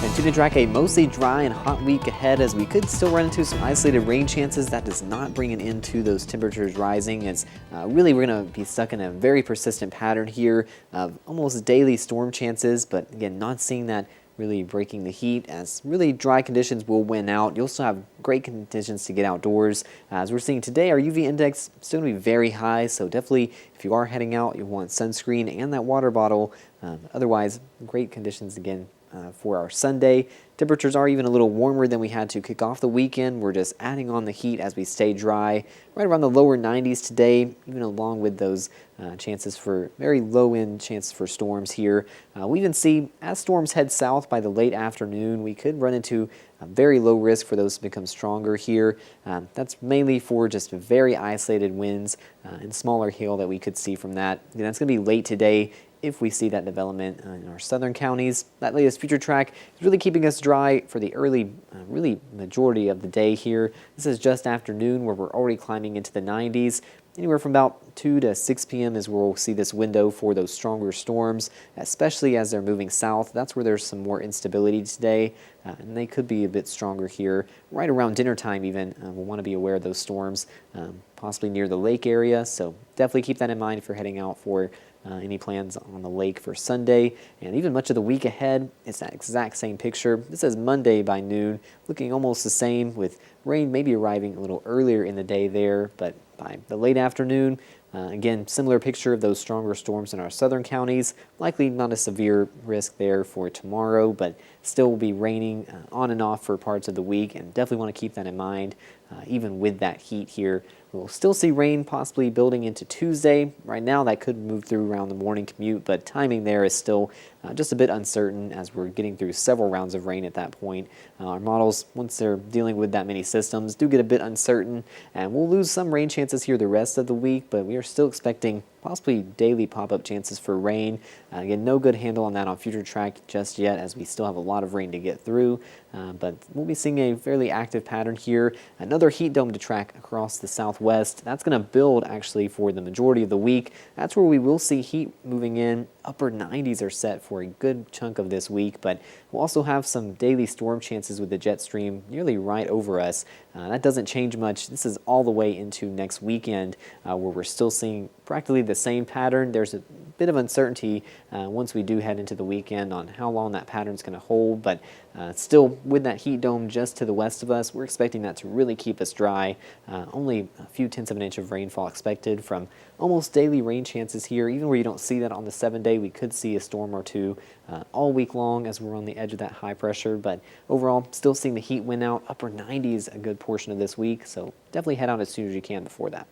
And to track a mostly dry and hot week ahead, as we could still run into some isolated rain chances. That does not bring an end to those temperatures rising, as really we're going to be stuck in a very persistent pattern here of almost daily storm chances, but again, not seeing that really breaking the heat, as really dry conditions will win out. You'll still have great conditions to get outdoors. As we're seeing today, our UV index still going to be very high, so definitely if you are heading out, you want sunscreen and that water bottle. Otherwise, great conditions again for our Sunday. Temperatures are even a little warmer than we had to kick off the weekend. We're just adding on the heat as we stay dry, right around the lower 90s today, even along with those chances for very low-end chances for storms here. We even see as storms head south by the late afternoon, we could run into a very low risk for those to become stronger here. That's mainly for just very isolated winds and smaller hail that we could see from that. And that's going to be late today if we see that development in our southern counties. That latest future track is really keeping us dry for the early, really majority of the day here. This is just afternoon where we're already climbing into the 90s. Anywhere from about 2 to 6 p.m. is where we'll see this window for those stronger storms, especially as they're moving south. That's where there's some more instability today, and they could be a bit stronger here. Right around dinner time even, we'll want to be aware of those storms, possibly near the lake area, so definitely keep that in mind if you're heading out for any plans on the lake for Sunday. And even much of the week ahead, it's that exact same picture. This is Monday by noon, looking almost the same, with rain maybe arriving a little earlier in the day there, but by the late afternoon, again, similar picture of those stronger storms in our southern counties. Likely not a severe risk there for tomorrow, but still will be raining on and off for parts of the week, and definitely want to keep that in mind, even with that heat here. We'll still see rain possibly building into Tuesday. Right now, that could move through around the morning commute, but timing there is still just a bit uncertain, as we're getting through several rounds of rain at that point. Our models, once they're dealing with that many systems, do get a bit uncertain, and we'll lose some rain chances here the rest of the week, but we are still expecting possibly daily pop-up chances for rain. Again, no good handle on that on future track just yet, as we still have a lot of rain to get through, but we'll be seeing a fairly active pattern here. Another heat dome to track across the southwest. That's going to build actually for the majority of the week. That's where we will see heat moving in. Upper 90s are set for a good chunk of this week, but we'll also have some daily storm chances with the jet stream nearly right over us. That doesn't change much. This is all the way into next weekend, where we're still seeing practically the same pattern. There's a bit of uncertainty once we do head into the weekend on how long that pattern's going to hold, but still with that heat dome just to the west of us, we're expecting that to really keep us dry. Only a few tenths of an inch of rainfall expected from almost daily rain chances here. Even where you don't see that on the 7-day, we could see a storm or two all week long as we're on the edge of that high pressure, but overall still seeing the heat win out. Upper 90s a good portion of this week, so definitely head out as soon as you can before that.